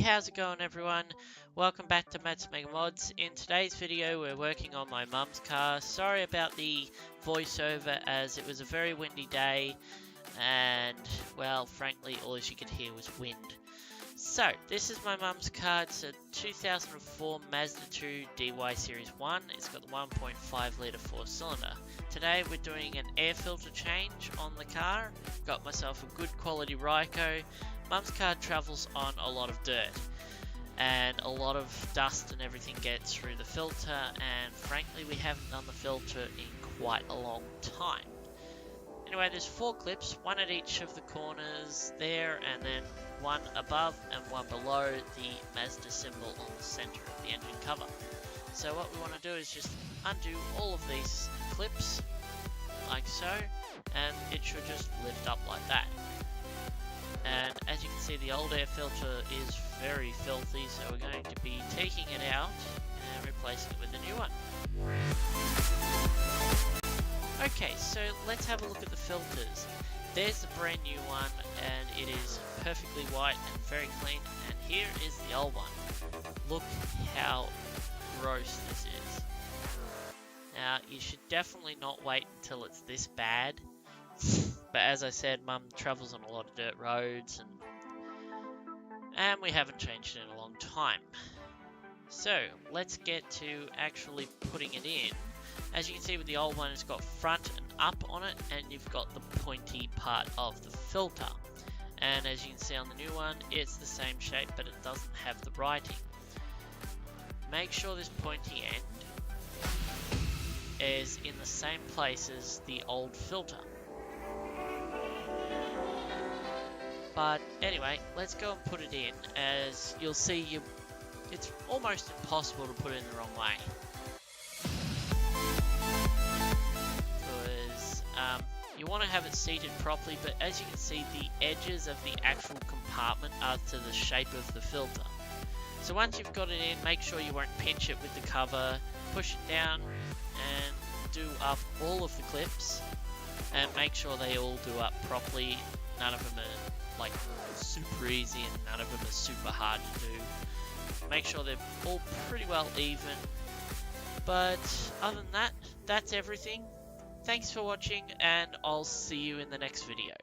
how's it going everyone? Welcome back to Matt's Mega Mods. In today's video we're working on my mum's car. Sorry about the voiceover as it was a very windy day and, well, frankly all she could hear was wind. So, this is my mum's car. It's a 2004 Mazda 2 DY Series 1. It's got the 1.5 litre 4-cylinder. Today we're doing an air filter change on the car. Got myself a good quality Ryco. Mum's car travels on a lot of dirt and a lot of dust and everything gets through the filter, and frankly we haven't done the filter in quite a long time. Anyway, there's 4 clips, one at each of the corners there, and then one above and one below the Mazda symbol on the center of the engine cover. So what we want to do is just undo all of these clips like so, and it should just lift up like that. And as you can see, the old air filter is very filthy, so we're going to be taking it out and replacing it with a new one. Okay, so let's have a look at the filters. There's the brand new one, and it is perfectly white and very clean, and here is the old one. Look how gross this is. Now, you should definitely not wait until it's this bad. But as I said, Mum travels on a lot of dirt roads and we haven't changed it in a long time. So let's get to actually putting it in. As you can see with the old one, it's got front and up on it, and you've got the pointy part of the filter. And as you can see on the new one, it's the same shape but it doesn't have the writing. Make sure this pointy end is in the same place as the old filter. But anyway, let's go and put it in. As you'll see, it's almost impossible to put it in the wrong way. Because you want to have it seated properly, but as you can see, the edges of the actual compartment are to the shape of the filter. So once you've got it in, make sure you won't pinch it with the cover, push it down and do up all of the clips, and make sure they all do up properly. None of them are like super easy and none of them are super hard to do. Make sure they're all pretty well even. But other than that, that's everything. Thanks for watching, and I'll see you in the next video.